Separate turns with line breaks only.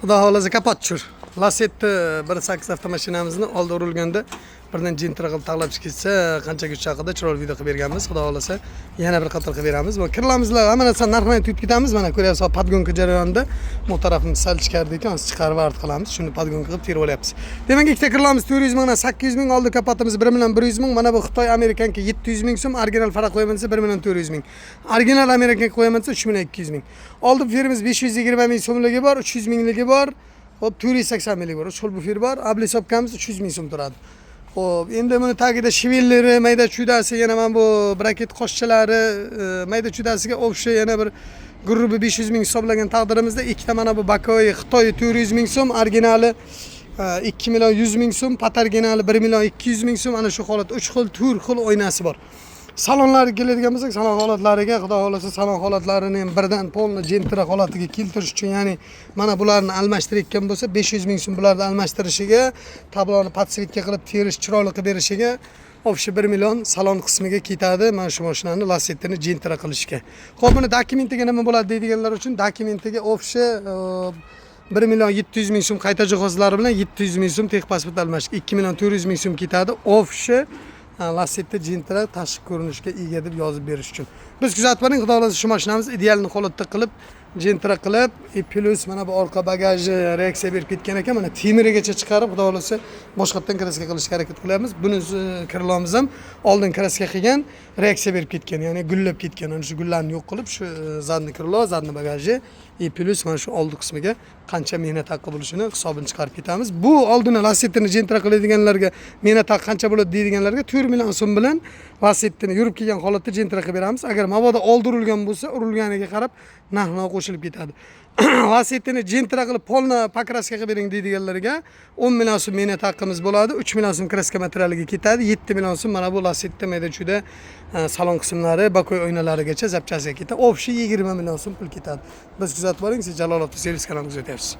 Xudo xolasa kapat tushur. Lasetti 1.8 avtomashinamizni oldi urilganda birdan jintira qilib taqlab chiqsa, qancha kuch haqida chiroyli video qilib berganmiz. Xudo xolasa yana bir qator qilib beramiz. Bu kirlamizlar hamma narsani narxini tutib ketamiz. Mana ko'ryapsiz, podgonka jarayonida bu tarafni sal chiqardi ekan, chiqarib art qilamiz. Shuni podgonka qilib terib olyapmiz. Demak, ikkita kirlamiz 400 mingdan 800 ming, oldi kapatimiz 1 million 100 ming. Mana bu Xitoy Amerikanki 700 ming so'm, original farq qo'yaman desa 1 million 400 ming. Original Amerikanki qo'yaman desa 3 million 200 ming. Oldi firimiz 520 ming so'mligi bor, 300 mingligi bor. Hop 480 minglik bor. Shol bu fir bor. Abli hisobkamiz 300 ming so'm turadi. Hop, endi buni tagida shivillari, mayda chudasi, yana mana bu braket qo'shchalari, mayda chudasiga o'xsha yana bir grubi 500 ming hisoblagan taqdirimizda ikkita mana bu Bakoy Xitoy 400 ming so'm, originali 2 million 100 ming so'm, patarginali 1 million 200 ming so'm, ana shu holat 3 xil, 4 xil o'ynasi bor. Salonlarga keladigan bo'lsak, salon holatlariga, xudo xolasa salon holatlarini ham birdan polni jentira holatiga keltirish uchun, ya'ni mana bularni almashtirayotgan bo'lsa 500 ming so'm bularni almashtirishiga, tabloni podsvetka qilib terish, chiroyli qilib berishiga o'sha 1 million salon qismiga ketadi. Mana shu mashinani Lasetti'ni jentira qilishga. Xo'p, buni dokumentiga nima bo'ladi deydiganlar uchun dokumentiga o'sha 1 million 700 ming so'm qayta jihozlari bilan 700 ming so'm texpasport almashga 2 million 400 ming so'm ketadi. O'sha Lasetti jentira tashqi ko'rinishga ega deb yozib berish uchun. Biz kuzatib boring, xudo xolasa shu mashinamiz idealni holatda qilib, jentira qilib, plus mana bu orqa bagaji reaksiya berib ketgan ekan. Mana temirigacha chiqarib, xudo xolasa boshqatdan kraska qilishga harakat qilyapmiz. Buni kirlomiz ham oldin kraska qilgan, reaksiya berib ketgan, ya'ni gullab ketgan. Ana shu gullarni yo'q qilib, shu zadni kirlo, zadni bagaji plus mana shu oldi qismiga qancha mehnat haqqi bo'lishini hisobini chiqarib ketamiz. Bu oldini Lasetti'ni jentira qiladiganlarga mehnat haqqi qancha bo'ladi deydiganlarga 4 million so'm bilan Lasetti'ni yurib kelgan holatda jentira qilib beramiz. Agar mabodo oldi urilgan bo'lsa, urilganiga qarab narx qo'shilib ketadi. Lasetti'ni jentira qilib polni pakraska qilib bering deydiganlarga 10 million so'm mehnat haqqimiz bo'ladi. 3 million so'm kraska materialiga ketadi. 7 million so'm mana bu Lasetti mayda chuda salon qismlari, Bakoy oynalarigacha zapchasiga ketadi. O'sha 20 million so'm pul ketadi. Biz kuzatib boring, siz Jalolov servis kanaliga o'tyapsiz.